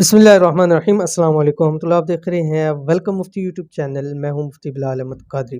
बिस्मिल्लाहिर्रहमानिर्रहीम। अस्सलाम वालेकुम रहमतुल्लाह। आप देख रहे हैं वेलकम मुफ्ती यूट्यूब चैनल। मैं हूं मुफ्ती बिलाल अहमद कादरी।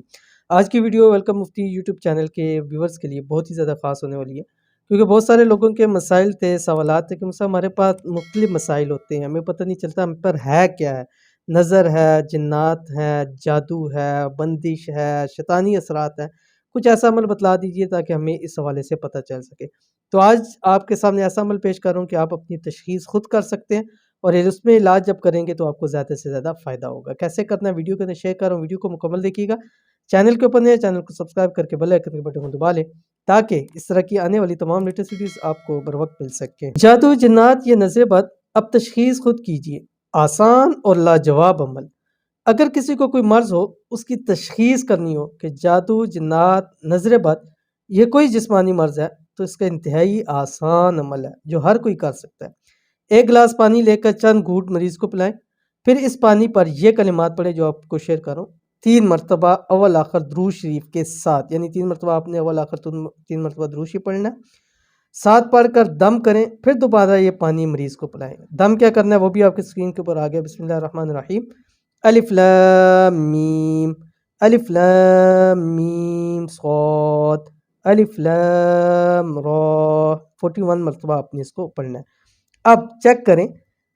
आज की वीडियो वेलकम मुफ्ती यूट्यूब चैनल के व्यूवर्स के लिए बहुत ही ज़्यादा ख़ास होने वाली है, क्योंकि बहुत सारे लोगों के मसाइल थे, सवालात थे कि मुझसे हमारे पास मुख्तलिफ मसाइल होते हैं, हमें पता नहीं चलता हम पर है क्या है। नज़र है, जिन्नात है, जादू है, बंदिश है, शैतानी असरात है। कुछ ऐसा अमल बतला दीजिए ताकि हमें इस हवाले से पता चल सके। तो आज आपके सामने ऐसा अमल पेश कर रहा हूँ कि आप अपनी तशख़ीस खुद कर सकते हैं, और ये उसमें इलाज जब करेंगे तो आपको ज़्यादा से ज़्यादा फ़ायदा होगा। कैसे करना है वीडियो के अंदर शेयर कर रहा हूँ, वीडियो को मुकम्मल देखिएगा। चैनल के ऊपर नए, चैनल को सब्सक्राइब करके बेल आइकन के बटन को दबा लें, ताकि इस तरह की आने वाली तमाम लेटेस्ट वीडियोस आपको बर वक्त मिल सकें। जादू, जिन्नात या नज़र बद, अब तशख़ीस खुद कीजिए। आसान और लाजवाब अमल। अगर किसी को कोई मर्ज़ हो, उसकी तशख़ीस करनी हो कि जादू, जिन्नात, नज़र बद ये कोई जिस्मानी मर्ज़ है, तो इसका इंतहाई आसान अमल है जो हर कोई कर सकता है। एक गिलास पानी लेकर चंद घूंट मरीज को पिलाएं। फिर इस पानी पर यह कलिमात पढ़े जो आपको शेयर करूं, 3 मरतबा अव्वल आखिर दुरूद शरीफ के साथ, यानी 3 मरतबा आपने अव्वल आखिर 3 मरतबा दुरूद शरीफ पढ़ना है। साथ पढ़कर दम करें, फिर दोबारा ये पानी मरीज को पिलाएं। दम क्या करना है वो भी आपकी स्क्रीन के ऊपर आ गया। बिस्मिल्लाहिर्रहमानिर्रहीम। अलिफ लाम मीम, अलिफ लाम मीम सॉद, अलिफ लाम रा। 41 मरतबा आपने इसको पढ़ना है। अब चेक करें,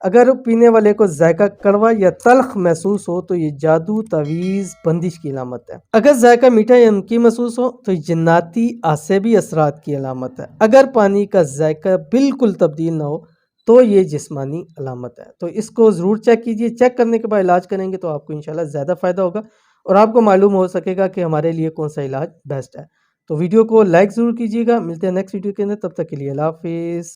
अगर पीने वाले को जायका कड़वा या तल्ख महसूस हो तो ये जादू, तवीज़, बंदिश की अलामत है। अगर जायका मीठा या नमकीन महसूस हो तो ये जिन्नाती, आसेबी असरात की अलामत है। अगर पानी का जायका बिल्कुल तब्दील ना हो तो ये जिस्मानी अलामत है। तो इसको ज़रूर चेक कीजिए। चेक करने के बाद इलाज करेंगे तो आपको इंशाल्लाह ज़्यादा फ़ायदा होगा, और आपको मालूम हो सकेगा कि हमारे लिए कौन सा इलाज बेस्ट है। तो वीडियो को लाइक ज़रूर कीजिएगा। मिलते हैं नेक्स्ट वीडियो के अंदर, तब तक के लिए अल्लाह हाफिज़।